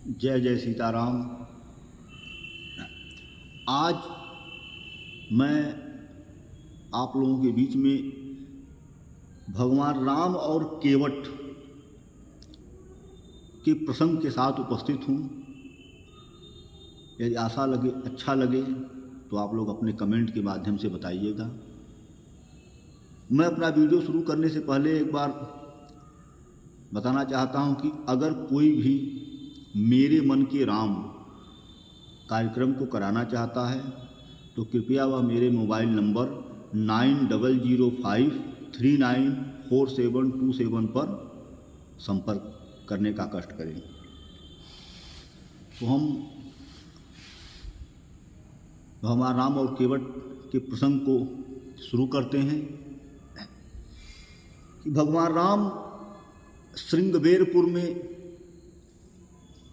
जय जय सीताराम। आज मैं आप लोगों के बीच में भगवान राम और केवट के प्रसंग के साथ उपस्थित हूँ। यदि आशा लगे, अच्छा लगे तो आप लोग अपने कमेंट के माध्यम से बताइएगा। मैं अपना वीडियो शुरू करने से पहले एक बार बताना चाहता हूँ कि अगर कोई भी मेरे मन के राम कार्यक्रम को कराना चाहता है तो कृपया वह मेरे मोबाइल नंबर 9005394727 पर संपर्क करने का कष्ट करें। तो हम भगवान राम और केवट के प्रसंग को शुरू करते हैं कि भगवान राम श्रृंगबेरपुर में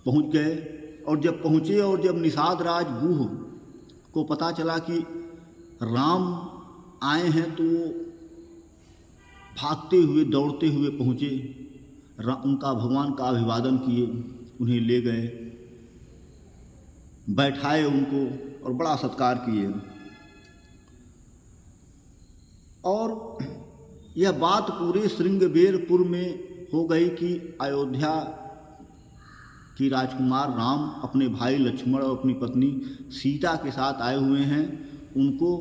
पहुंच गए और जब पहुंचे और जब निषाद राज गुह को पता चला कि राम आए हैं तो वो भागते हुए दौड़ते हुए पहुँचे, उनका भगवान का अभिवादन किए, उन्हें ले गए, बैठाए उनको और बड़ा सत्कार किए। और यह बात पूरे श्रृंगबेरपुर में हो गई कि अयोध्या कि राजकुमार राम अपने भाई लक्ष्मण और अपनी पत्नी सीता के साथ आए हुए हैं। उनको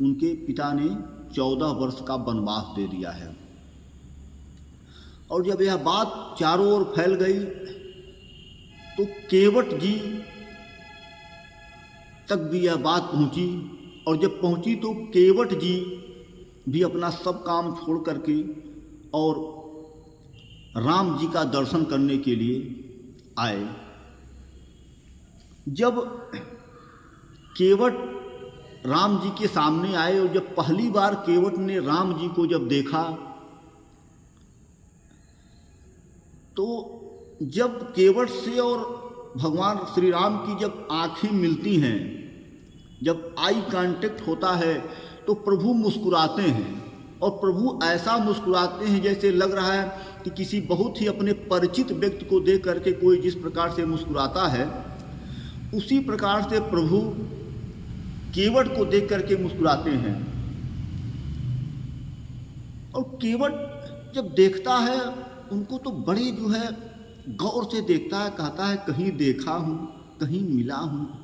उनके पिता ने 14 वर्ष का वनवास दे दिया है। और जब यह बात चारों ओर फैल गई तो केवट जी तक भी यह बात पहुंची। और जब पहुंची तो केवट जी भी अपना सब काम छोड़ करके और राम जी का दर्शन करने के लिए आए। जब केवट राम जी के सामने आए और जब पहली बार केवट ने राम जी को जब देखा तो जब केवट से और भगवान श्री राम की जब आंखें मिलती हैं, जब आई कांटेक्ट होता है तो प्रभु मुस्कुराते हैं। और प्रभु ऐसा मुस्कुराते हैं जैसे लग रहा है कि किसी बहुत ही अपने परिचित व्यक्ति को देख करके कोई जिस प्रकार से मुस्कुराता है उसी प्रकार से प्रभु केवट को देख करके मुस्कुराते हैं। और केवट जब देखता है उनको तो बड़े जो है गौर से देखता है, कहता है कहीं देखा हूँ, कहीं मिला हूँ,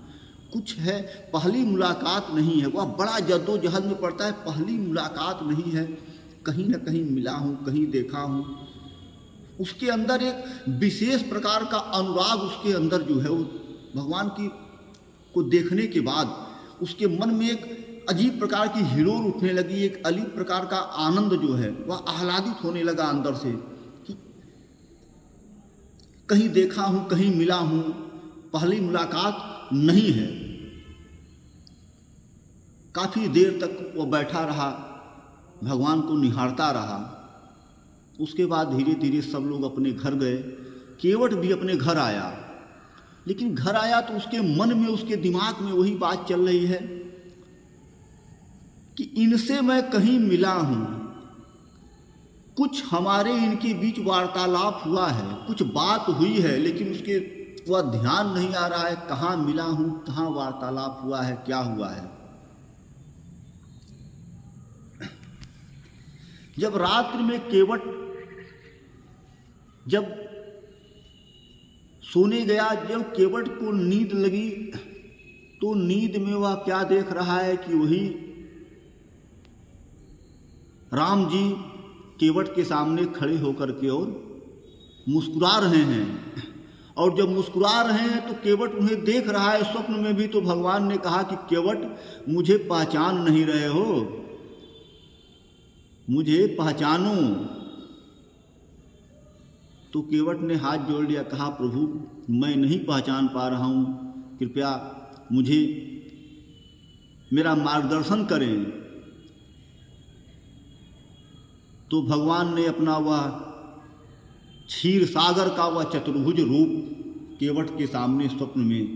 कुछ है, पहली मुलाकात नहीं है। वह बड़ा जद्दोजहद में पड़ता है, पहली मुलाकात नहीं है, कहीं ना कहीं मिला हूँ, कहीं देखा हूँ। उसके अंदर एक विशेष प्रकार का अनुराग उसके अंदर जो है वो भगवान की को देखने के बाद उसके मन में एक अजीब प्रकार की हिलोर उठने लगी, एक अजीब प्रकार का आनंद जो है वह आह्लादित होने लगा अंदर से कि कहीं देखा हूँ, कहीं मिला हूँ, पहली मुलाकात नहीं है। काफ़ी देर तक वो बैठा रहा, भगवान को निहारता रहा। उसके बाद धीरे धीरे सब लोग अपने घर गए, केवट भी अपने घर आया। लेकिन घर आया तो उसके मन में, उसके दिमाग में वही बात चल रही है कि इनसे मैं कहीं मिला हूँ, कुछ हमारे इनके बीच वार्तालाप हुआ है, कुछ बात हुई है, लेकिन उसके वह ध्यान नहीं आ रहा है कहाँ मिला हूँ, कहाँ वार्तालाप हुआ है, क्या हुआ है। जब रात्रि में केवट जब सोने गया, जब केवट को नींद लगी तो नींद में वह क्या देख रहा है कि वही राम जी केवट के सामने खड़े होकर के और मुस्कुरा रहे हैं। और जब मुस्कुरा रहे हैं तो केवट उन्हें देख रहा है। स्वप्न में भी तो भगवान ने कहा कि केवट मुझे पहचान नहीं रहे हो, मुझे पहचानो। तो केवट ने हाथ जोड़ लिया, कहा प्रभु मैं नहीं पहचान पा रहा हूँ, कृपया मुझे मेरा मार्गदर्शन करें। तो भगवान ने अपना वह क्षीर सागर का वह चतुर्भुज रूप केवट के सामने स्वप्न में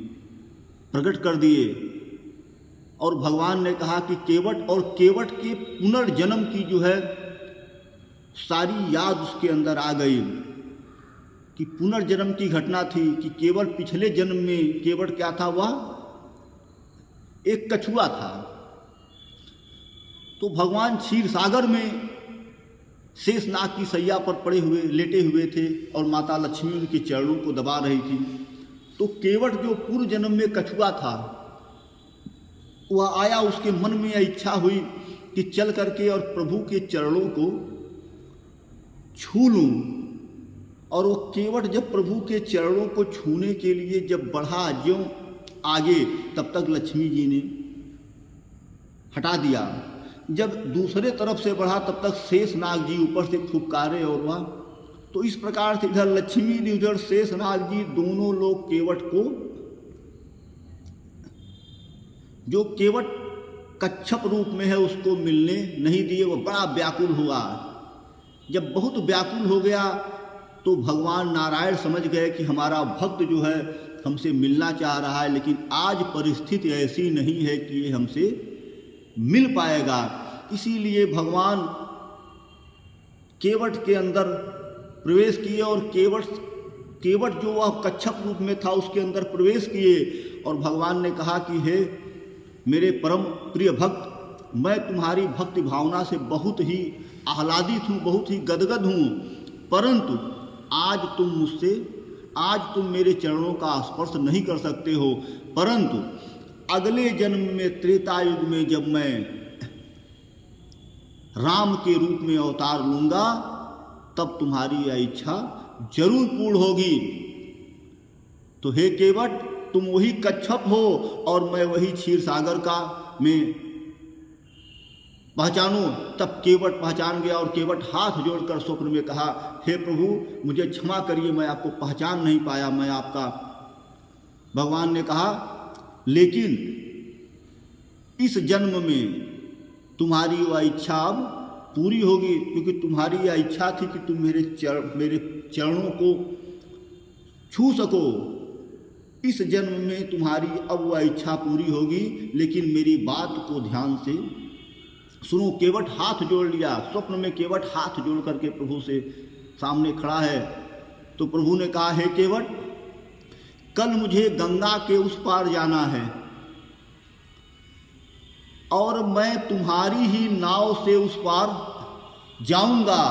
प्रकट कर दिए। और भगवान ने कहा कि केवट, और केवट के पुनर्जन्म की जो है सारी याद उसके अंदर आ गई। कि पुनर्जन्म की घटना थी कि केवट पिछले जन्म में केवट क्या था, वह एक कछुआ था। तो भगवान क्षीर सागर में शेषनाग की सैया पर पड़े हुए लेटे हुए थे और माता लक्ष्मी उनके चरणों को दबा रही थी। तो केवट जो पूर्व जन्म में कछुआ था वह आया, उसके मन में यह इच्छा हुई कि चल करके और प्रभु के चरणों को छू लूं। और वो केवट जब प्रभु के चरणों को छूने के लिए जब बढ़ा ज्यों आगे, तब तक लक्ष्मी जी ने हटा दिया। जब दूसरे तरफ से बढ़ा तब तक शेषनाग जी ऊपर से फुफकारे और वह, तो इस प्रकार से इधर लक्ष्मी जी उधर शेषनाग जी दोनों लोग केवट को, जो केवट कच्छप रूप में है, उसको मिलने नहीं दिए। वह बड़ा व्याकुल हुआ। जब बहुत व्याकुल हो गया तो भगवान नारायण समझ गए कि हमारा भक्त जो है हमसे मिलना चाह रहा है, लेकिन आज परिस्थिति ऐसी नहीं है कि ये हमसे मिल पाएगा। इसीलिए भगवान केवट के अंदर प्रवेश किए और केवट जो वह कच्छप रूप में था उसके अंदर प्रवेश किए। और भगवान ने कहा कि हे मेरे परम प्रिय भक्त, मैं तुम्हारी भक्ति भावना से बहुत ही आह्लादित हूँ, बहुत ही गदगद हूँ, परंतु आज तुम मेरे चरणों का स्पर्श नहीं कर सकते हो, परंतु अगले जन्म में त्रेता युग में जब मैं राम के रूप में अवतार लूंगा तब तुम्हारी यह इच्छा जरूर पूर्ण होगी। तो हे केवट, तुम वही कच्छप हो और मैं वही क्षीर सागर का मैं पहचानूं। तब केवट पहचान गया और केवट हाथ जोड़कर स्वप्न में कहा, हे प्रभु मुझे क्षमा करिए, मैं आपको पहचान नहीं पाया, मैं आपका। भगवान ने कहा, लेकिन इस जन्म में तुम्हारी वह इच्छा अब पूरी होगी, क्योंकि तुम्हारी यह इच्छा थी कि तुम मेरे चरणों को छू सको। इस जन्म में तुम्हारी अब वह इच्छा पूरी होगी, लेकिन मेरी बात को ध्यान से सुनो। केवट हाथ जोड़ लिया। स्वप्न में केवट हाथ जोड़ करके प्रभु से सामने खड़ा है। तो प्रभु ने कहा, हे केवट, कल मुझे गंगा के उस पार जाना है और मैं तुम्हारी ही नाव से उस पार जाऊंगा,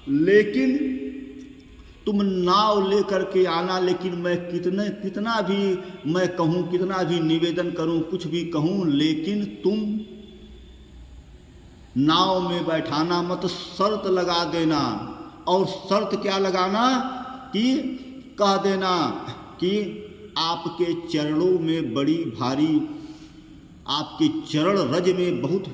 लेकिन तुम नाव लेकर के आना। लेकिन मैं कितना भी मैं कहूँ, कितना भी निवेदन करूँ, कुछ भी कहूँ, लेकिन तुम नाव में बैठाना मत, शर्त लगा देना। और शर्त क्या लगाना कि कह देना कि आपके चरणों में बड़ी भारी, आपके चरण रज में बहुत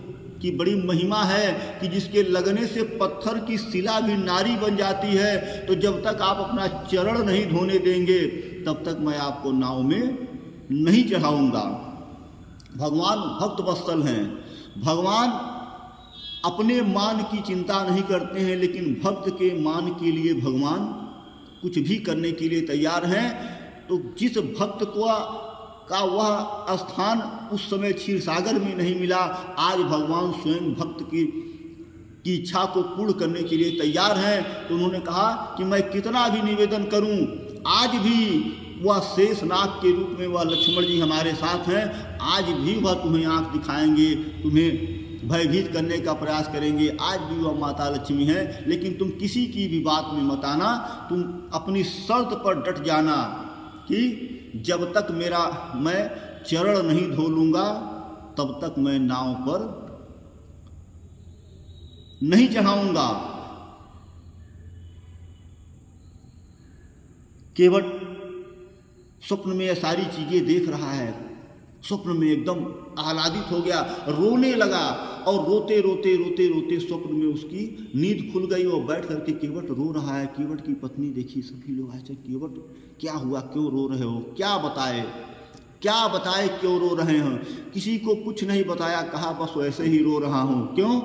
की बड़ी महिमा है कि जिसके लगने से पत्थर की शिला भी नारी बन जाती है। तो जब तक आप अपना चरण नहीं धोने देंगे तब तक मैं आपको नाव में नहीं चढ़ाऊंगा। भगवान भक्त वत्सल हैं। भगवान अपने मान की चिंता नहीं करते हैं, लेकिन भक्त के मान के लिए भगवान कुछ भी करने के लिए तैयार हैं। तो जिस भक्त का वह स्थान उस समय क्षीर सागर में नहीं मिला, आज भगवान स्वयं भक्त की इच्छा को पूर्ण करने के लिए तैयार हैं। तो उन्होंने कहा कि मैं कितना भी निवेदन करूं, आज भी वह शेषनाग के रूप में वह लक्ष्मण जी हमारे साथ हैं, आज भी वह तुम्हें आंख दिखाएंगे, तुम्हें भयभीत करने का प्रयास करेंगे। आज भी वह माता लक्ष्मी है, लेकिन तुम किसी की भी बात में मत आना, तुम अपनी शर्त पर डट जाना कि जब तक मैं चरण नहीं धो लूंगा तब तक मैं नाव पर नहीं चढ़ाऊंगा। केवट स्वप्न में ये सारी चीजें देख रहा है। स्वप्न में एकदम आह्लादित हो गया, रोने लगा और रोते रोते रोते रोते स्वप्न में उसकी नींद खुल गई। वो बैठ करके केवट रो रहा है। केवट की पत्नी देखी, सभी लोग ऐसे, केवट क्या हुआ, क्यों रो रहे हो, क्या बताए क्यों रो रहे हैं। किसी को कुछ नहीं बताया, कहा बस वैसे ही रो रहा हूं। क्यों?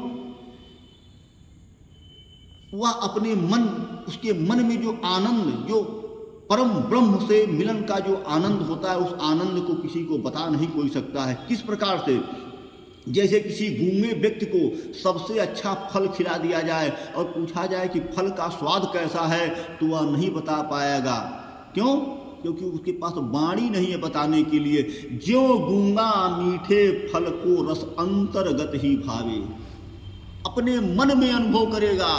वह अपने मन, उसके मन में जो आनंद, जो परम ब्रह्म से मिलन का जो आनंद होता है, उस आनंद को किसी को बता नहीं कोई सकता है। किस प्रकार से जैसे किसी गूंगे व्यक्ति को सबसे अच्छा फल खिला दिया जाए और पूछा जाए कि फल का स्वाद कैसा है, तो वह नहीं बता पाएगा। क्यों? क्योंकि उसके पास वाणी नहीं है बताने के लिए। ज्यों गूंगा मीठे फल को रस अंतर्गत ही भावे, अपने मन में अनुभव करेगा,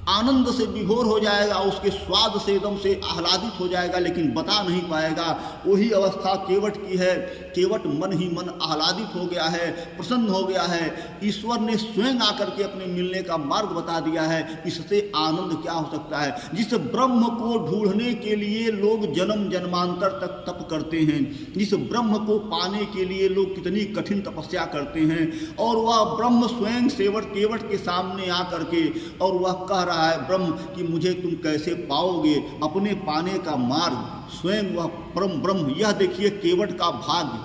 आनंद से विभोर हो जाएगा, उसके स्वाद से एकदम से आह्लादित हो जाएगा, लेकिन बता नहीं पाएगा। वही अवस्था केवट की है। केवट मन ही मन आह्लादित हो गया है, प्रसन्न हो गया है। ईश्वर ने स्वयं आकर के अपने मिलने का मार्ग बता दिया है। इससे आनंद क्या हो सकता है? जिस ब्रह्म को ढूंढने के लिए लोग जन्म जन्मांतर तक तप करते हैं, जिस ब्रह्म को पाने के लिए लोग कितनी कठिन तपस्या करते हैं, और वह ब्रह्म स्वयं केवट के सामने आकर के और वह कह रहा है ब्रह्म कि मुझे तुम कैसे पाओगे, अपने पाने का मार्ग स्वयं वह परम ब्रह्म। यह देखिए केवट का भाग्य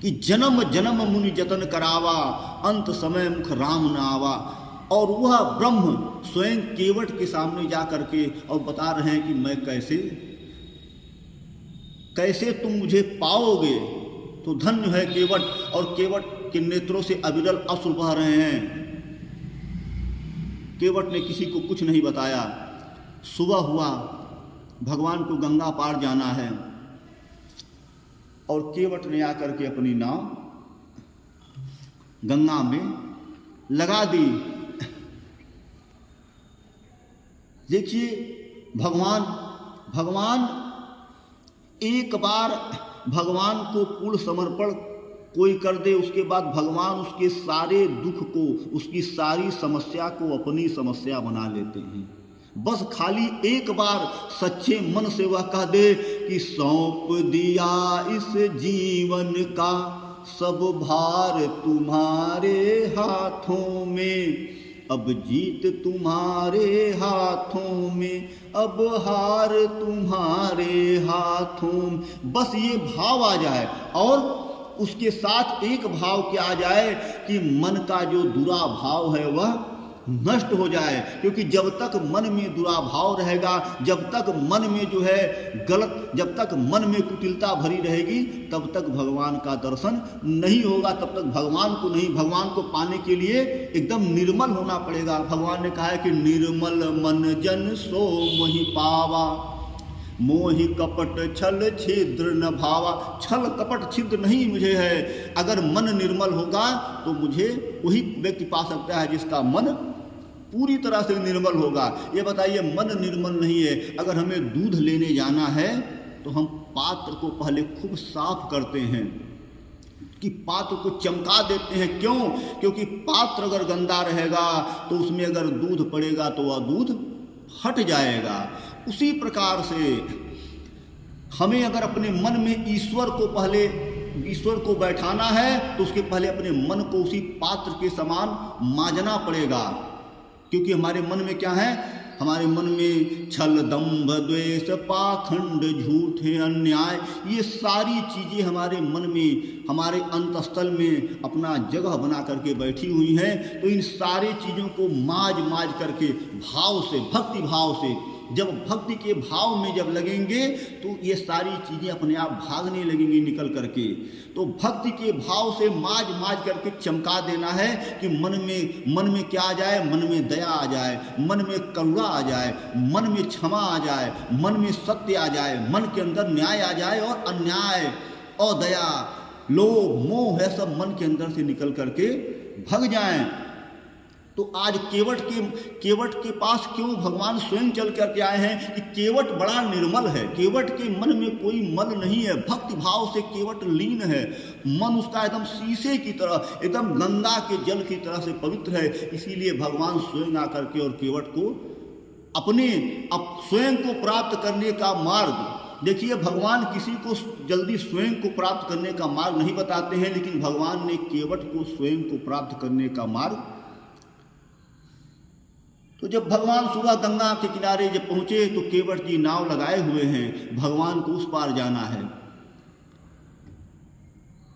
कि जन्म जन्म मुनि जतन करावा, अंत समय मुख राम न आवा। और वह ब्रह्म स्वयं केवट के सामने जा करके और बता रहे हैं कि मैं कैसे तुम मुझे पाओगे। तो धन्य है केवट, और केवट के नेत्रों से अविरल अश्रु बह रहे हैं। केवट ने किसी को कुछ नहीं बताया। सुबह हुआ, भगवान को गंगा पार जाना है, और केवट ने आकर के अपनी नाव गंगा में लगा दी। देखिए भगवान एक बार भगवान को पूर्ण समर्पण कोई कर दे, उसके बाद भगवान उसके सारे दुख को, उसकी सारी समस्या को अपनी समस्या बना लेते हैं। बस खाली एक बार सच्चे मन से वह कह दे कि सौंप दिया इस जीवन का सब भार तुम्हारे हाथों में, अब जीत तुम्हारे हाथों में, अब हार तुम्हारे हाथों में। बस ये भाव आ जाए, और उसके साथ एक भाव क्या आ जाए कि मन का जो दुरा भाव है वह नष्ट हो जाए। क्योंकि जब तक मन में दुराभाव रहेगा, जब तक मन में जो है जब तक मन में कुटिलता भरी रहेगी, तब तक भगवान का दर्शन नहीं होगा, तब तक भगवान को नहीं। भगवान को पाने के लिए एकदम निर्मल होना पड़ेगा। भगवान ने कहा है कि निर्मल मन जन सो मोहि पावा, मोहि कपट छल छिद्र न भावा। छल कपट छिद्र नहीं मुझे है। अगर मन निर्मल होगा तो मुझे वही व्यक्ति पा सकता है जिसका मन पूरी तरह से निर्मल होगा। ये बताइए, मन निर्मल नहीं है। अगर हमें दूध लेने जाना है तो हम पात्र को पहले खूब साफ करते हैं, कि पात्र को चमका देते हैं। क्यों? क्योंकि पात्र अगर गंदा रहेगा तो उसमें अगर दूध पड़ेगा तो वह दूध हट जाएगा। उसी प्रकार से हमें अगर अपने मन में ईश्वर को बैठाना है तो उसके पहले अपने मन को उसी पात्र के समान मांजना पड़ेगा। क्योंकि हमारे मन में क्या है? हमारे मन में छल दंभ द्वेष पाखंड झूठ अन्याय, ये सारी चीज़ें हमारे मन में, हमारे अंतस्थल में अपना जगह बना करके बैठी हुई हैं। तो इन सारी चीज़ों को माज करके भाव से, भक्ति भाव से, जब भक्ति के भाव में जब लगेंगे तो ये सारी चीज़ें अपने आप भागने लगेंगी निकल करके। तो भक्ति के भाव से माज करके चमका देना है कि मन में क्या आ जाए? मन में दया आ जाए, मन में करुणा आ जाए, मन में क्षमा आ जाए, मन में सत्य आ जाए, मन के अंदर न्याय आ जाए, और अन्याय और दया, लोभ मोह है सब मन के अंदर से निकल करके भग जाएं। तो आज केवट के पास क्यों भगवान स्वयं चल करके आए हैं? कि केवट बड़ा निर्मल है, केवट के मन में कोई मल नहीं है, भक्ति भाव से केवट लीन है। मन उसका एकदम शीशे की तरह, एकदम गंगा के जल की तरह से पवित्र है। इसीलिए भगवान स्वयं आकर के और केवट को अपने स्वयं को प्राप्त करने का मार्ग, देखिए भगवान किसी को जल्दी स्वयं को प्राप्त करने का मार्ग नहीं बताते हैं, लेकिन भगवान ने केवट को स्वयं को प्राप्त करने का मार्ग। तो जब भगवान सुबह गंगा के किनारे जब पहुंचे तो केवट जी नाव लगाए हुए हैं, भगवान को उस पार जाना है।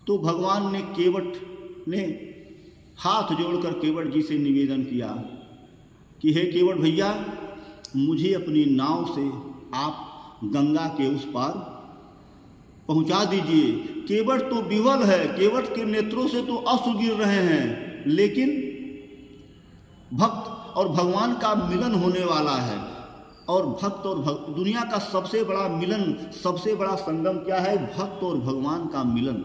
तो भगवान ने केवट ने हाथ जोड़कर केवट जी से निवेदन किया कि हे केवट भैया, मुझे अपनी नाव से आप गंगा के उस पार पहुंचा दीजिए। केवट तो विवल है, केवट के नेत्रों से तो अश्रु गिर रहे हैं, लेकिन भक्त और भगवान का मिलन होने वाला है। और भक्त और दुनिया का सबसे बड़ा मिलन, सबसे बड़ा संगम क्या है? भक्त और भगवान का मिलन।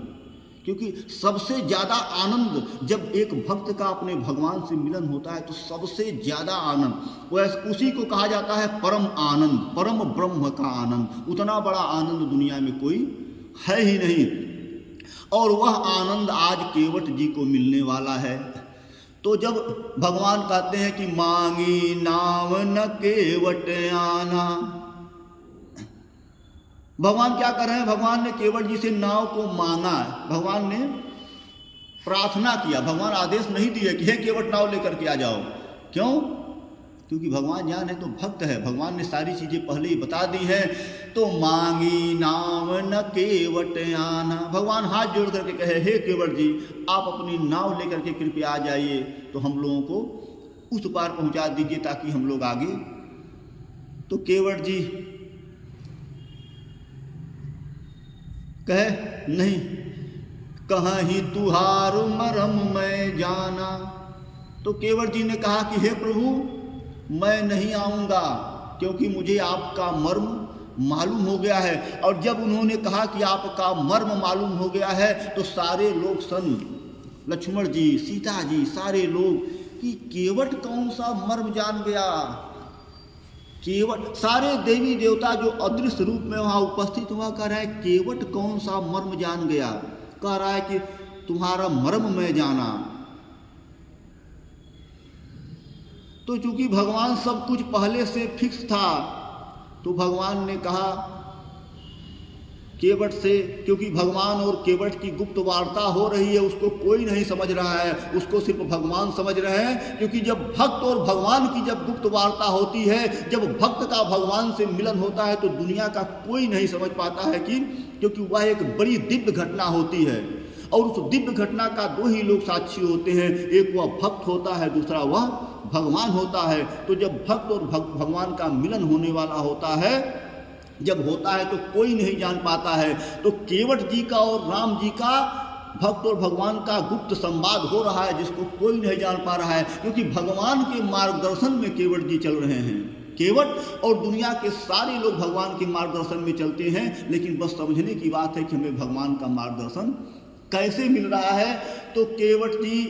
क्योंकि सबसे ज़्यादा आनंद जब एक भक्त का अपने भगवान से मिलन होता है तो सबसे ज़्यादा आनंद वह उसी को कहा जाता है परम आनंद, परम ब्रह्म का आनंद। उतना बड़ा आनंद दुनिया में कोई है ही नहीं, और वह आनंद आज केवट जी को मिलने वाला है। तो जब भगवान कहते हैं कि मांगी नाव न केवट आना, भगवान क्या कर रहे हैं? भगवान ने केवट जी से नाव को मांगा, भगवान ने प्रार्थना किया। भगवान आदेश नहीं दिए कि हे केवट नाव लेकर के आ जाओ। क्यों? क्योंकि भगवान जान है तो भक्त है, भगवान ने सारी चीज़ें पहले ही बता दी हैं। तो मांगी नाव न केवट आना, भगवान हाथ जोड़ करके कहे हे केवट जी आप अपनी नाव लेकर के कृपया आ जाइए, तो हम लोगों को उस पार पहुंचा दीजिए ताकि हम लोग आगे। तो केवट जी कहे नहीं, कहीं तुहार मरम मैं जाना। तो केवट जी ने कहा कि हे प्रभु मैं नहीं आऊँगा, क्योंकि मुझे आपका मर्म मालूम हो गया है। और जब उन्होंने कहा कि आपका मर्म मालूम हो गया है तो सारे लोग सन लक्ष्मण जी, सीता जी, सारे लोग कि केवट कौन सा मर्म जान गया। केवट, सारे देवी देवता जो अदृश्य रूप में वहाँ उपस्थित हुआ कह रहा है केवट कौन सा मर्म जान गया। कह रहा है कि तुम्हारा मर्म मैं जाना। तो चूंकि भगवान सब कुछ पहले से फिक्स था, तो भगवान ने कहा केवट से, क्योंकि भगवान और केवट की गुप्त वार्ता हो रही है, उसको कोई नहीं समझ रहा है, उसको सिर्फ भगवान समझ रहे हैं। क्योंकि जब भक्त और भगवान की जब गुप्त वार्ता होती है, जब भक्त का भगवान से मिलन होता है, तो दुनिया का कोई नहीं समझ पाता है कि, क्योंकि वह एक बड़ी दिव्य घटना होती है। और उस दिव्य घटना का दो ही लोग साक्षी होते हैं, एक वह भक्त होता है, दूसरा वह भगवान होता है। तो जब भक्त और भगवान का मिलन होने वाला होता है, जब होता है तो कोई नहीं जान पाता है। तो केवट जी का और राम जी का, भक्त और भगवान का गुप्त संवाद हो रहा है, जिसको कोई नहीं जान पा रहा है, क्योंकि भगवान के मार्गदर्शन में केवट जी चल रहे हैं। केवट और दुनिया के सारे लोग भगवान के मार्गदर्शन में चलते हैं, लेकिन बस समझने की बात है कि हमें भगवान का मार्गदर्शन कैसे मिल रहा है। तो केवट जी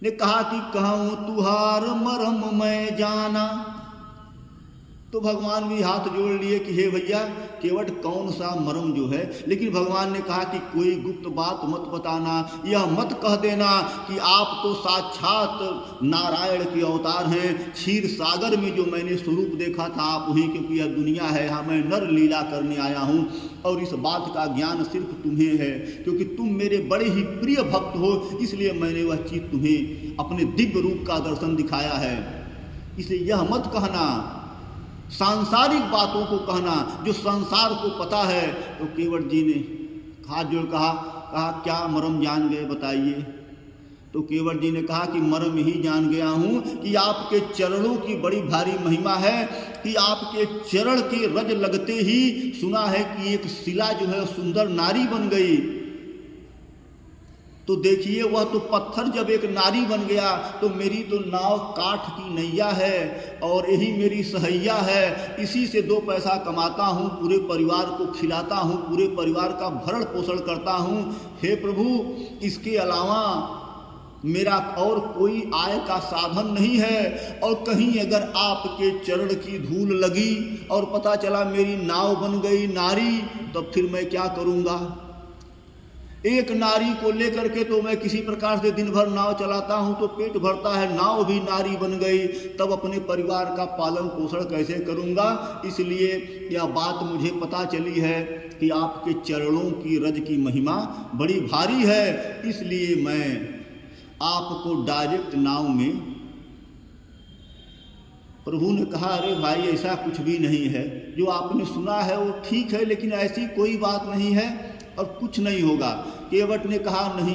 ने कहा कि कहूँ तुहार मरम मैं जाना। तो भगवान भी हाथ जोड़ लिए कि हे भैया केवट कौन सा मर्म जो है। लेकिन भगवान ने कहा कि कोई गुप्त बात मत बताना, यह मत कह देना कि आप तो साक्षात नारायण के अवतार हैं। क्षीर सागर में जो मैंने स्वरूप देखा था आप वहीं, क्योंकि यह दुनिया है, हाँ मैं नर लीला करने आया हूँ और इस बात का ज्ञान सिर्फ तुम्हें है, क्योंकि तुम मेरे बड़े ही प्रिय भक्त हो, इसलिए मैंने वह चीज तुम्हें अपने दिव्य रूप का दर्शन दिखाया है। इसलिए यह मत कहना, सांसारिक बातों को कहना जो संसार को पता है। तो केवट जी ने हाथ जोड़ कहा क्या मर्म जान गए बताइए। तो केवट जी ने कहा कि मर्म ही जान गया हूँ कि आपके चरणों की बड़ी भारी महिमा है, कि आपके चरण के रज लगते ही सुना है कि एक शिला जो है सुंदर नारी बन गई। तो देखिए वह तो पत्थर जब एक नारी बन गया, तो मेरी तो नाव काठ की नैया है और यही मेरी सहैया है, इसी से दो पैसा कमाता हूँ, पूरे परिवार को खिलाता हूँ, पूरे परिवार का भरण पोषण करता हूँ। हे प्रभु इसके अलावा मेरा और कोई आय का साधन नहीं है। और कहीं अगर आपके चरण की धूल लगी और पता चला मेरी नाव बन गई नारी, तब फिर मैं क्या करूँगा। एक नारी को लेकर के तो मैं किसी प्रकार से दिन भर नाव चलाता हूं तो पेट भरता है, नाव भी नारी बन गई, तब अपने परिवार का पालन पोषण कैसे करूंगा। इसलिए यह बात मुझे पता चली है कि आपके चरणों की रज की महिमा बड़ी भारी है, इसलिए मैं आपको डायरेक्ट नाव में। प्रभु ने कहा अरे भाई ऐसा कुछ भी नहीं है, जो आपने सुना है वो ठीक है, लेकिन ऐसी कोई बात नहीं है और कुछ नहीं होगा। केवट ने कहा नहीं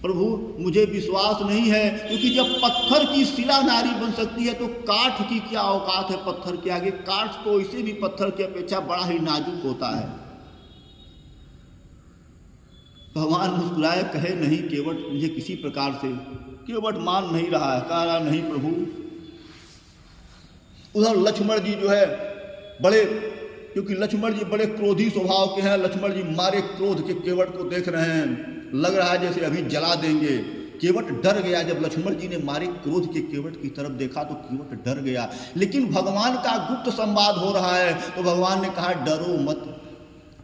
प्रभु मुझे विश्वास नहीं है, क्योंकि जब पत्थर की शिला नारी बन सकती है तो काठ की क्या औकात है पत्थर के आगे। काठ तो इसे भी पत्थर की अपेक्षा बड़ा ही नाजुक होता है। भगवान मुस्कुराए, कहे नहीं केवट मुझे किसी प्रकार से। केवट मान नहीं रहा है, कह रहा नहीं प्रभु। उधर लक्ष्मण जी जो है बड़े, क्योंकि लक्ष्मण जी बड़े क्रोधी स्वभाव के हैं, लक्ष्मण जी मारे क्रोध के केवट को देख रहे हैं, लग रहा है जैसे अभी जला देंगे। केवट डर गया। जब लक्ष्मण जी ने मारे क्रोध के केवट की तरफ देखा तो केवट डर गया। लेकिन भगवान का गुप्त संवाद हो रहा है तो भगवान ने कहा डरो मत,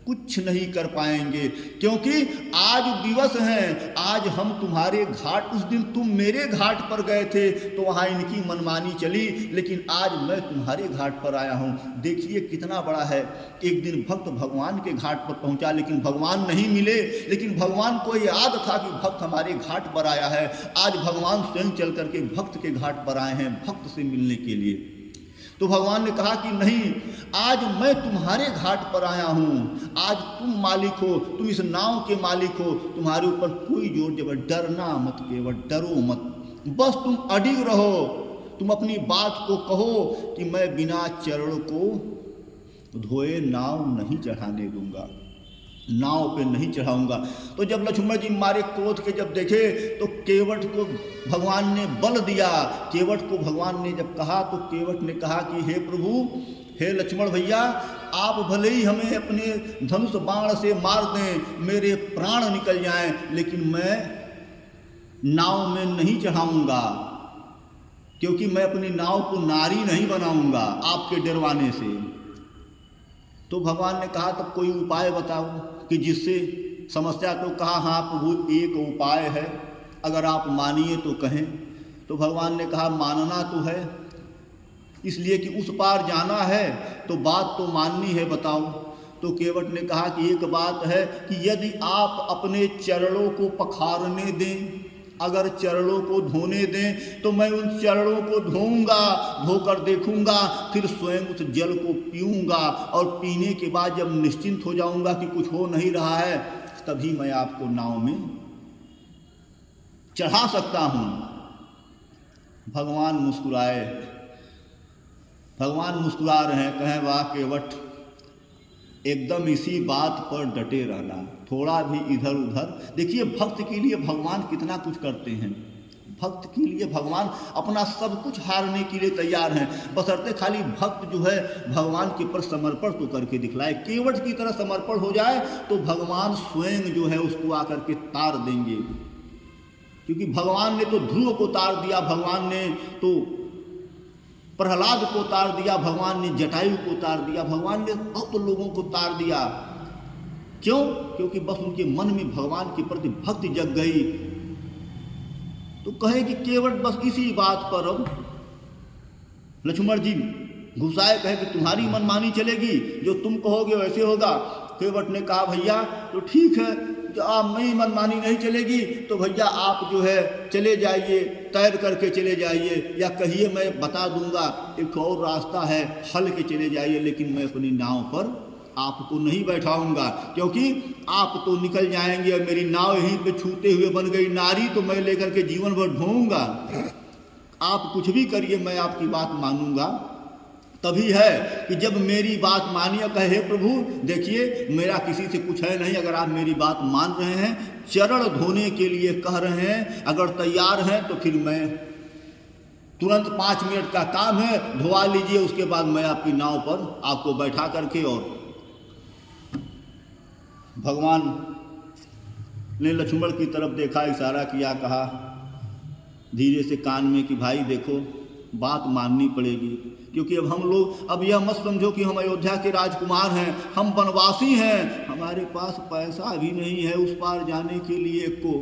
कुछ नहीं कर पाएंगे, क्योंकि आज दिवस है, आज हम तुम्हारे घाट, उस दिन तुम मेरे घाट पर गए थे तो वहाँ इनकी मनमानी चली, लेकिन आज मैं तुम्हारे घाट पर आया हूँ। देखिए कितना बड़ा है। एक दिन भक्त भगवान के घाट पर पहुँचा, लेकिन भगवान नहीं मिले, लेकिन भगवान को याद था कि भक्त हमारे घाट पर आया है। आज भगवान स्वयं चल करके भक्त के घाट पर आए हैं भक्त से मिलने के लिए। तो भगवान ने कहा कि नहीं, आज मैं तुम्हारे घाट पर आया हूँ, आज तुम मालिक हो, तुम इस नाव के मालिक हो, तुम्हारे ऊपर कोई जोर जबर, डरना मत केवल, डरो मत, बस तुम अडिग रहो, तुम अपनी बात को कहो कि मैं बिना चरण को धोए नाव नहीं चढ़ाने दूंगा, नाव पे नहीं चढ़ाऊंगा। तो जब लक्ष्मण जी मारे क्रोध के जब देखे तो केवट को भगवान ने बल दिया। केवट को भगवान ने जब कहा तो केवट ने कहा कि हे प्रभु, हे लक्ष्मण भैया, आप भले ही हमें अपने धनुष बाण से मार दें, मेरे प्राण निकल जाएं, लेकिन मैं नाव में नहीं चढ़ाऊंगा, क्योंकि मैं अपनी नाव को नारी नहीं बनाऊंगा आपके डरवाने से। तो भगवान ने कहा तब कोई उपाय बताओ कि जिससे समस्या, तो कहा हाँ प्रभु एक उपाय है, अगर आप मानिए तो कहें। तो भगवान ने कहा मानना तो है, इसलिए कि उस पार जाना है तो बात तो माननी है, बताओ। तो केवट ने कहा कि एक बात है कि यदि आप अपने चरणों को पखारने दें, अगर चरणों को धोने दें तो मैं उन चरणों को धोऊंगा, धोकर देखूंगा, फिर स्वयं उस जल को पीऊंगा और पीने के बाद जब निश्चिंत हो जाऊंगा कि कुछ हो नहीं रहा है, तभी मैं आपको नाव में चढ़ा सकता हूं। भगवान मुस्कुराए, भगवान मुस्कुरा रहे हैं, कहें वाह केवट, एकदम इसी बात पर डटे रहना, थोड़ा भी इधर उधर। देखिए भक्त के लिए भगवान कितना कुछ करते हैं, भक्त के लिए भगवान अपना सब कुछ हारने के लिए तैयार हैं, बशर्ते खाली भक्त जो है भगवान के पर समर्पण तो करके दिखलाए। केवट की तरह समर्पण हो जाए तो भगवान स्वयं जो है उसको आकर के तार देंगे, क्योंकि भगवान ने तो ध्रुव को तार दिया, भगवान ने तो प्रहलाद को तार दिया, भगवान ने जटायु को तार दिया, भगवान ने बहुत लोगों को तार दिया। क्यों? क्योंकि बस उनके मन में भगवान के प्रति भक्ति जग गई। तो कहे कि केवट बस इसी बात पर अब लक्ष्मण जी गुस्साए, कहे कि तुम्हारी मनमानी चलेगी, जो तुम कहोगे वैसे होगा। केवट ने कहा भैया तो ठीक है, जो आप मेरी मनमानी नहीं चलेगी तो भैया आप जो है चले जाइए, तैर करके चले जाइए, या कहिए मैं बता दूंगा एक और रास्ता है, हल के चले जाइए, लेकिन मैं अपनी नाव पर आपको नहीं बैठाऊंगा, क्योंकि आप तो निकल जाएंगे और मेरी नाव यहीं पे छूते हुए बन गई नारी, तो मैं लेकर के जीवन भर ढूंढूंगा। आप कुछ भी करिए, मैं आपकी बात मानूंगा। तभी है कि जब मेरी बात मानिए, कहे प्रभु देखिए मेरा किसी से कुछ है नहीं, अगर आप मेरी बात मान रहे हैं, चरण धोने के लिए कह रहे हैं, अगर तैयार हैं तो फिर मैं तुरंत 5 मिनट का काम है, धोवा लीजिए, उसके बाद मैं आपकी नाव पर आपको बैठा करके। और भगवान ने लक्ष्मण की तरफ देखा, इशारा किया, कहा धीरे से कान में कि भाई देखो बात माननी पड़ेगी, क्योंकि अब हम लोग, अब यह मत समझो कि हम अयोध्या के राजकुमार हैं, हम वनवासी हैं, हमारे पास पैसा भी नहीं है उस पार जाने के लिए को,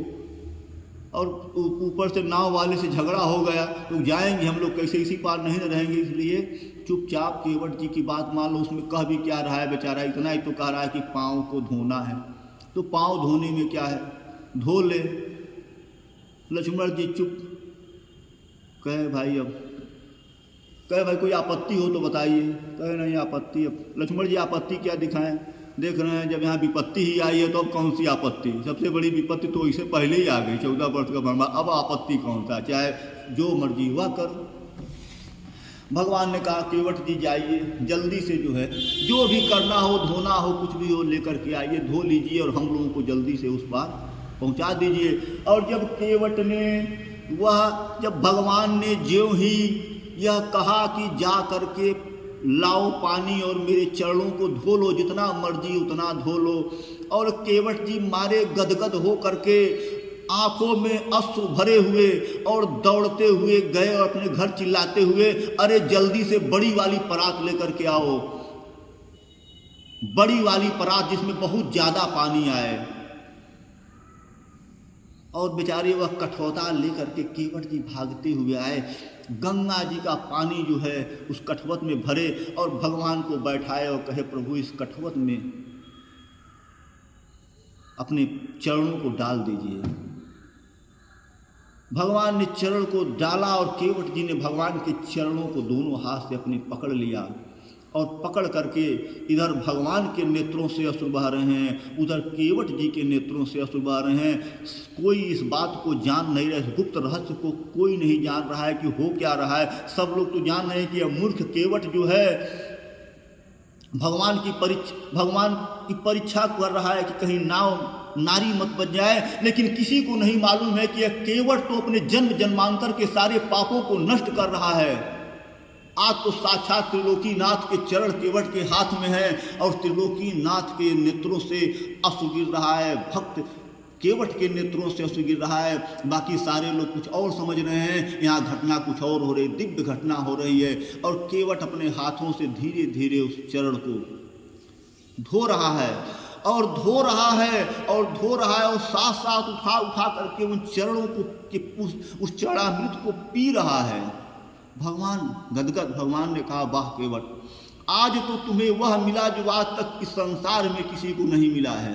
और ऊपर से नाव वाले से झगड़ा हो गया तो जाएंगे हम लोग कैसे, इसी पार नहीं रहेंगे। इसलिए चुपचाप केवट जी की बात मान लो। उसमें कह भी क्या रहा है बेचारा, इतना ही तो कह रहा है कि पाँव को धोना है, तो पाँव धोने में क्या है, धो ले। लक्ष्मण जी चुप, कहे भाई अब, कहे भाई कोई आपत्ति हो तो बताइए। कहे नहीं आपत्ति, अब लक्ष्मण जी आपत्ति क्या दिखाएं, देख रहे हैं जब यहाँ विपत्ति ही आई है तो अब कौन सी आपत्ति, सबसे बड़ी विपत्ति तो इससे पहले ही आ गई, 14 वर्ष का बर्मा, अब आपत्ति कौन सा, चाहे जो मर्जी हुआ करो। भगवान ने कहा केवट जी जाइए, जल्दी से जो है जो भी करना हो, धोना हो, कुछ भी हो लेकर के आइए, धो लीजिए और हम लोगों को जल्दी से उस पार पहुंचा दीजिए। और जब केवट ने जब भगवान ने ज्यों ही यह कहा कि जा करके लाओ पानी और मेरे चरणों को धो लो, जितना मर्जी उतना धो लो, और केवट जी मारे गदगद हो करके आंखों में अश्रु भरे हुए और दौड़ते हुए गए और अपने घर चिल्लाते हुए, अरे जल्दी से बड़ी वाली परात लेकर के आओ, बड़ी वाली परात जिसमें बहुत ज्यादा पानी आए। और बेचारे वह कठौता लेकर के केवट जी भागते हुए आए, गंगा जी का पानी जो है उस कठवत में भरे और भगवान को बैठाए और कहे प्रभु इस कठवत में अपने चरणों को डाल दीजिए। भगवान ने चरण को डाला और केवट जी ने भगवान के चरणों को दोनों हाथ से अपने पकड़ लिया और पकड़ करके इधर भगवान के नेत्रों से अश्रु बह रहे हैं, उधर केवट जी के नेत्रों से अश्रु बह रहे हैं। कोई इस बात को जान नहीं रहा, इस गुप्त रहस्य को कोई नहीं जान रहा है कि हो क्या रहा है। सब लोग तो जान रहे हैं कि यह मूर्ख केवट जो है भगवान की परीक्षा कर रहा है कि कहीं नारी मत बच जाए, लेकिन किसी को नहीं मालूम है कि यह केवट तो अपने जन्म जन्मांतर के सारे पापों को नष्ट कर रहा है। आज तो साक्षात त्रिलोकीनाथ के चरण केवट के हाथ में है और त्रिलोकीनाथ के नेत्रों से अश्रु गिर रहा है, भक्त केवट के नेत्रों से अश्रु गिर रहा है। बाकी सारे लोग कुछ और समझ रहे हैं, यहाँ घटना कुछ और हो रही, दिव्य घटना हो रही है। और केवट अपने हाथों से धीरे धीरे उस चरण को धो रहा है और धो रहा है और साथ साथ उठा करके उन चरणों को उस चरणामृत को पी रहा है। भगवान गदगद, भगवान ने कहा वाह केवट, आज तो तुम्हें वह मिला जो आज तक इस संसार में किसी को नहीं मिला है।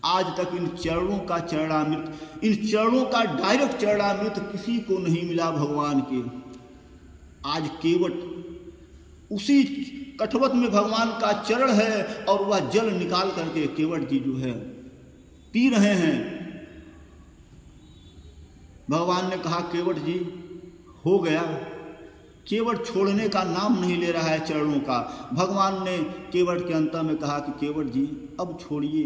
आज तक इन चरणों का चरणामृत, इन चरणों का डायरेक्ट चरणामृत किसी को नहीं मिला भगवान के। आज केवट उसी कठवत में भगवान का चरण है और वह जल निकाल करके केवट जी जो है पी रहे हैं। भगवान ने कहा केवट जी हो गया। केवट छोड़ने का नाम नहीं ले रहा है चरणों का। भगवान ने केवट के अंत में कहा कि केवट जी अब छोड़िए,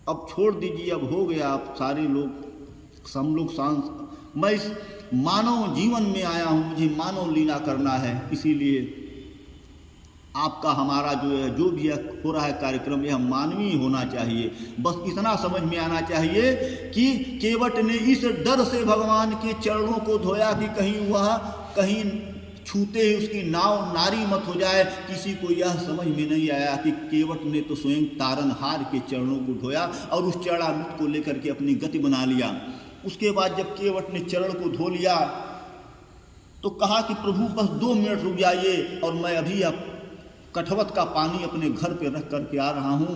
अब छोड़ दीजिए, अब हो गया। आप सारे लोग हम लोग मैं इस मानव जीवन में आया हूँ, मुझे मानव लीला करना है, इसीलिए आपका हमारा जो भी हो रहा है कार्यक्रम यह मानवीय होना चाहिए। बस इतना समझ में आना चाहिए कि केवट ने इस डर से भगवान के चरणों को धोया कि कहीं छूते ही उसकी नाव नारी मत हो जाए। किसी को यह समझ में नहीं आया कि केवट ने तो स्वयं तारनहार के चरणों को धोया और उस चरणामृत को लेकर के अपनी गति बना लिया। उसके बाद जब केवट ने चरण को धो लिया तो कहा कि प्रभु बस 2 मिनट रुक जाइए और मैं अभी कठवत का पानी अपने घर पे रख करके आ रहा हूं,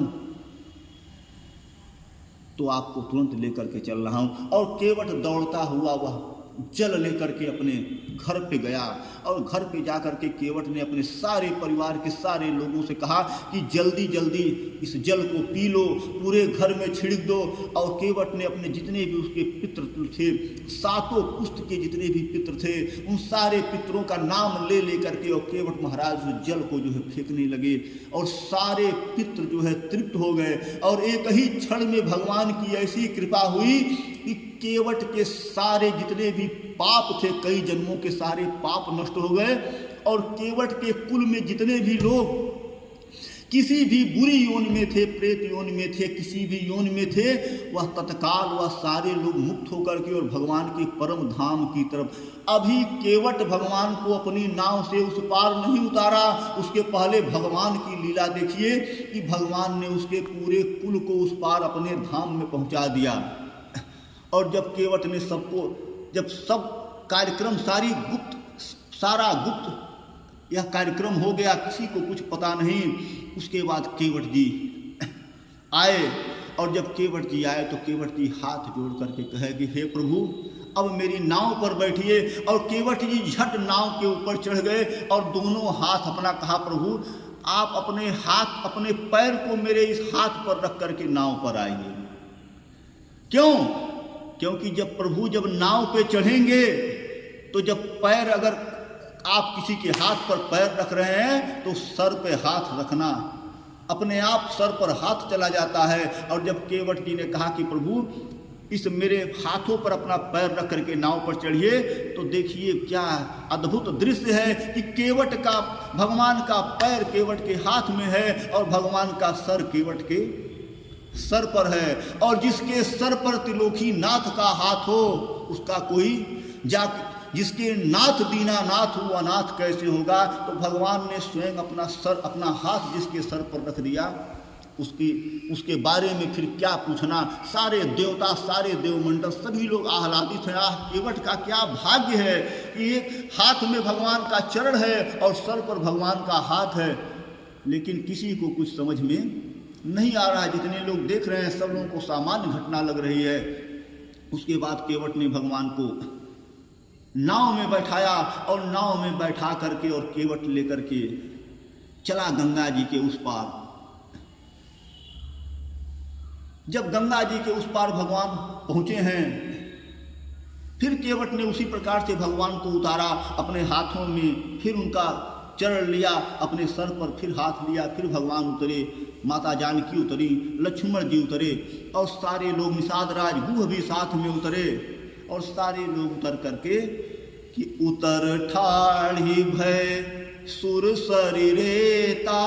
तो आपको तुरंत लेकर के चल रहा हूं। और केवट दौड़ता हुआ वह जल लेकर के अपने घर पे गया और घर पे जा करके केवट ने अपने सारे परिवार के सारे लोगों से कहा कि जल्दी जल्दी इस जल को पी लो, पूरे घर में छिड़क दो। और केवट ने अपने जितने भी उसके पितृ थे, 7 पुस्त के जितने भी पितृ थे, उन सारे पितरों का नाम ले करके और केवट महाराज उस जल को जो है फेंकने लगे और सारे पितृ जो है तृप्त हो गए। और एक ही क्षण में भगवान की ऐसी कृपा हुई कि केवट के सारे जितने भी पाप थे, कई जन्मों के सारे पाप नष्ट हो गए। और केवट के कुल में जितने भी लोग किसी भी बुरी योनि में थे, प्रेत योनि में थे, किसी भी योनि में थे, वह तत्काल वह सारे लोग मुक्त होकर के और भगवान के परम धाम की तरफ। अभी केवट भगवान को अपनी नाव से उस पार नहीं उतारा, उसके पहले भगवान की लीला देखिए कि भगवान ने उसके पूरे कुल को उस पार अपने धाम में पहुंचा दिया। और जब केवट ने जब सब कार्यक्रम सारा गुप्त यह कार्यक्रम हो गया, किसी को कुछ पता नहीं, उसके बाद केवट जी आए। और जब केवट जी आए तो केवट जी हाथ जोड़ करके कहे कि हे प्रभु अब मेरी नाव पर बैठिए। और केवट जी झट नाव के ऊपर चढ़ गए और दोनों हाथ अपना कहा प्रभु आप अपने पैर को मेरे इस हाथ पर रख करके नाव पर आइए। क्योंकि जब प्रभु नाव पे चढ़ेंगे तो जब पैर अगर आप किसी के हाथ पर पैर रख रहे हैं तो सर पे हाथ रखना, अपने आप सर पर हाथ चला जाता है। और जब केवट जी ने कहा कि प्रभु इस मेरे हाथों पर अपना पैर रख करके नाव पर चढ़िए, तो देखिए क्या अद्भुत दृश्य है कि केवट का, भगवान का पैर केवट के हाथ में है और भगवान का सर केवट के सर पर है। और जिसके सर पर त्रिलोकी नाथ का हाथ हो उसका कोई जिसके नाथ दीनानाथ हो अनाथ कैसे होगा। तो भगवान ने स्वयं अपना हाथ जिसके सर पर रख दिया, उसके बारे में फिर क्या पूछना। सारे देवता, सारे देवमंडल, सभी लोग आह्लादित हैं। केवट का क्या भाग्य है कि एक हाथ में भगवान का चरण है और सर पर भगवान का हाथ है। लेकिन किसी को कुछ समझ में नहीं आ रहा है। जितने लोग देख रहे हैं सब लोगों को सामान्य घटना लग रही है। उसके बाद केवट ने भगवान को नाव में बैठाया और नाव में बैठा करके और केवट लेकर के चला गंगा जी के उस पार। जब गंगा जी के उस पार भगवान पहुंचे हैं, फिर केवट ने उसी प्रकार से भगवान को उतारा अपने हाथों में, फिर उनका चरण लिया, अपने सर पर फिर हाथ लिया, फिर भगवान उतरे, माता जानकी उतरी, लक्ष्मण जी उतरे और सारे लोग, निषाद राज गुह भी साथ में उतरे। और सारे लोग उतर करके कि उतर ठाढ़ी भय सुर शरीरेता,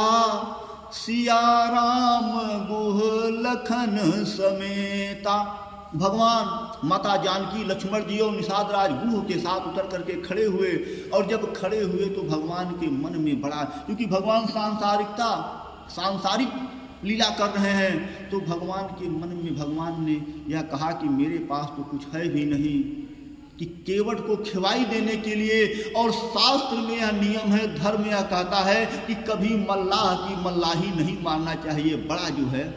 सिया राम गुह लखन समेता। भगवान माता जानकी, लक्ष्मण जी और निषाद राज गुह के साथ उतर करके खड़े हुए। और जब खड़े हुए तो भगवान के मन में बड़ा, क्योंकि भगवान सांसारिक लीला कर रहे हैं, तो भगवान के मन में भगवान ने यह कहा कि मेरे पास तो कुछ है भी नहीं कि केवट को खिवाई देने के लिए। और शास्त्र में यह नियम है, धर्म यह कहता है कि कभी मल्लाह की मल्लाही नहीं मारना चाहिए। बड़ा जो है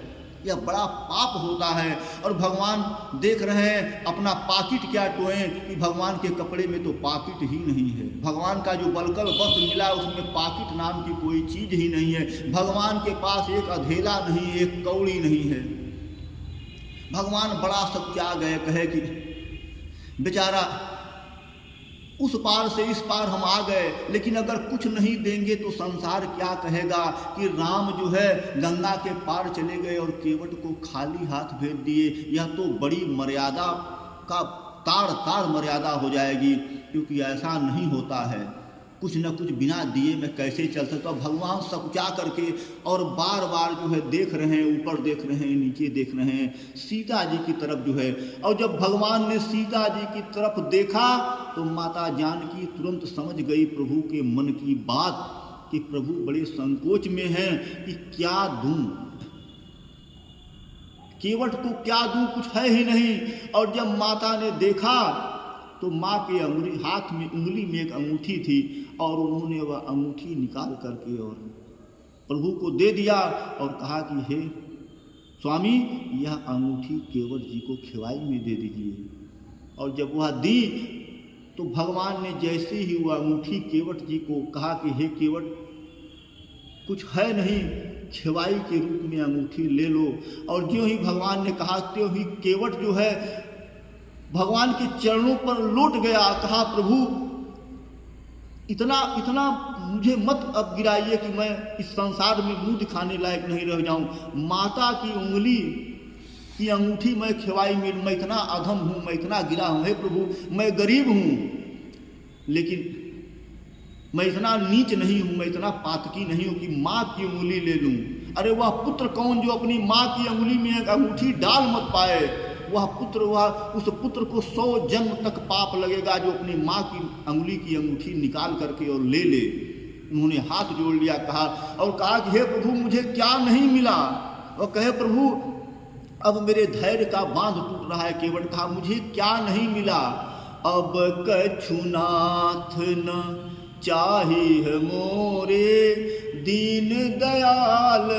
यह बड़ा पाप होता है। और भगवान देख रहे हैं अपना पाकिट क्या टोएं कि भगवान के कपड़े में तो पाकिट ही नहीं है। भगवान का जो बलकल वस्त्र मिला उसमें पाकिट नाम की कोई चीज ही नहीं है। भगवान के पास एक अधेला नहीं, एक कौड़ी नहीं है। भगवान बड़ा सच्चा गए, कहे कि बेचारा उस पार से इस पार हम आ गए, लेकिन अगर कुछ नहीं देंगे तो संसार क्या कहेगा कि राम जो है गंगा के पार चले गए और केवट को खाली हाथ भेज दिए। यह तो बड़ी मर्यादा का ताड़ मर्यादा हो जाएगी, क्योंकि ऐसा नहीं होता है। कुछ न कुछ बिना दिए मैं कैसे चल सकता हूँ। भगवान सकुचा करके और बार बार जो है देख रहे हैं, ऊपर देख रहे हैं, नीचे देख रहे हैं, सीता जी की तरफ जो है। और जब भगवान ने सीता जी की तरफ देखा तो माता जानकी तुरंत समझ गई प्रभु के मन की बात कि प्रभु बड़े संकोच में हैं कि क्या दूं, केवट को क्या दूं, कुछ है ही नहीं। और जब माता ने देखा तो माँ के हाथ में उंगली में एक अंगूठी थी और उन्होंने वह अंगूठी निकाल करके और प्रभु को दे दिया और कहा कि हे स्वामी, यह अंगूठी केवट जी को खिवाई में दे दीजिए। और जब वह दी तो भगवान ने जैसे ही वह अंगूठी केवट जी को कहा कि हे केवट, कुछ है नहीं, खिवाई के रूप में अंगूठी ले लो। और ज्यों ही भगवान ने कहा त्यों ही केवट जो है भगवान के चरणों पर लौट गया। कहा प्रभु इतना मुझे मत अब गिराइए कि मैं इस संसार में मुंह दिखाने लायक नहीं रह जाऊं। माता की उंगली की अंगूठी मैं खिवाई में, मैं इतना अधम हूं, मैं इतना गिरा हूं। हे प्रभु, मैं गरीब हूं, लेकिन मैं इतना नीच नहीं हूं, मैं इतना पातकी नहीं हूं कि माँ की उंगली ले लूं। अरे वह पुत्र कौन जो अपनी माँ की उंगली में एक अंगूठी डाल मत पाए। उस पुत्र को 100 जन्म तक पाप लगेगा जो अपनी माँ की अंगुली की अंगूठी निकाल करके और ले ले। उन्होंने हाथ जोड़ लिया, कहा कि हे प्रभु, मुझे क्या नहीं मिला। और कहे प्रभु अब मेरे धैर्य का बांध टूट रहा है। केवट कहा मुझे क्या नहीं मिला, अब कछुनाथ न चाहिए मोरे, दीन दयाल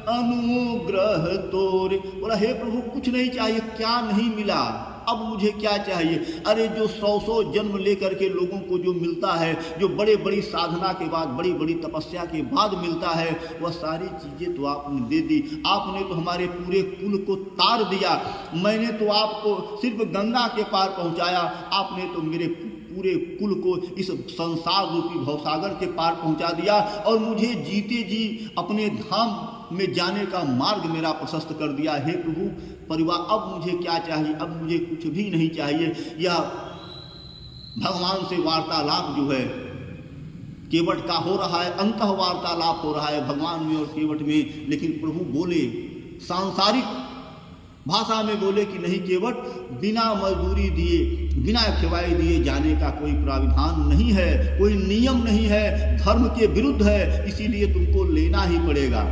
अनुग्रह तोरे। बोला हे प्रभु कुछ नहीं चाहिए, क्या नहीं मिला, अब मुझे क्या चाहिए। अरे जो 100 जन्म लेकर के लोगों को जो मिलता है, जो बड़े बड़ी साधना के बाद, बड़ी बड़ी तपस्या के बाद मिलता है, वह सारी चीज़ें तो आपने दे दी। आपने तो हमारे पूरे कुल को तार दिया। मैंने तो आपको सिर्फ गंगा के पार पहुंचाया, आपने तो मेरे पूरे कुल को इस संसार रूपी भवसागर के पार पहुंचा दिया और मुझे जीते जी अपने धाम में जाने का मार्ग मेरा प्रशस्त कर दिया। हे प्रभु परिवार, अब मुझे क्या चाहिए? अब मुझे कुछ भी नहीं चाहिए। यह भगवान से वार्तालाप जो है केवट का हो रहा है, अंतः वार्तालाप हो रहा है भगवान में और केवट में। लेकिन प्रभु बोले सांसारिक भाषा में बोले कि नहीं केवट, बिना मजदूरी दिए, बिना खिवाई दिए जाने का कोई प्राविधान नहीं है, कोई नियम नहीं है, धर्म के विरुद्ध है, इसीलिए तुमको लेना ही पड़ेगा।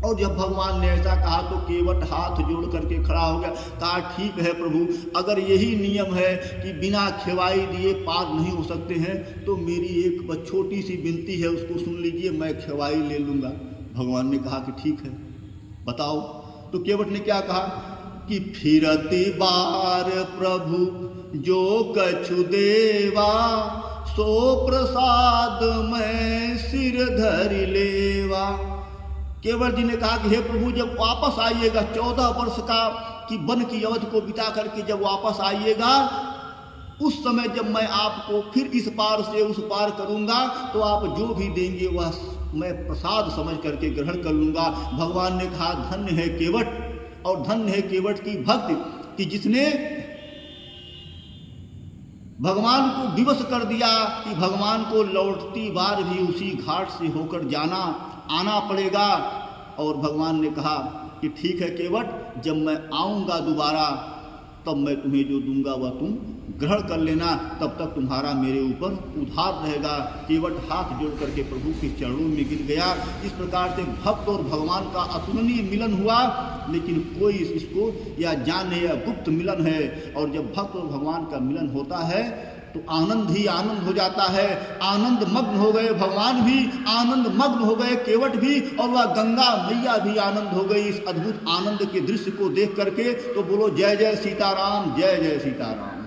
और जब भगवान ने ऐसा कहा तो केवट हाथ जोड़ करके खड़ा हो गया, कहा ठीक है प्रभु, अगर यही नियम है कि बिना खिवाई दिए पार नहीं हो सकते हैं तो मेरी एक छोटी सी विनती है, उसको सुन लीजिए, मैं खिवाई ले लूँगा। भगवान ने कहा कि ठीक है बताओ। तो केवट ने क्या कहा कि फिरती बार प्रभु जो कछु देवा, सो प्रसाद मैं सिर धरि लेवा। केवट जी ने कहा कि हे प्रभु, जब वापस आइएगा 14 वर्ष का कि वन की अवधि को बिता करके जब वापस आइएगा, उस समय जब मैं आपको फिर इस पार से उस पार करूंगा तो आप जो भी देंगे वह मैं प्रसाद समझ करके ग्रहण कर लूँगा। भगवान ने कहा धन्य है केवट, और धन्य है केवट की भक्ति कि जिसने भगवान को विवश कर दिया कि भगवान को लौटती बार भी उसी घाट से होकर आना पड़ेगा। और भगवान ने कहा कि ठीक है केवट, जब मैं आऊँगा दोबारा तब मैं तुम्हें जो दूंगा वह तुम ग्रहण कर लेना, तब तक तुम्हारा मेरे ऊपर उधार रहेगा। केवट हाथ जोड़ करके प्रभु के चरणों में गिर गया। इस प्रकार से भक्त और भगवान का अतुलनीय मिलन हुआ, लेकिन कोई इसको या जाने या गुप्त मिलन है। और जब भक्त और भगवान का मिलन होता है तो आनंद ही आनंद हो जाता है। आनंद मग्न हो गए भगवान भी, आनंद मग्न हो गए केवट भी, और वह गंगा मैया भी आनंद हो गई इस अद्भुत आनंद के दृश्य को देख करके। तो बोलो जय जय सीताराम, जय जय सीताराम।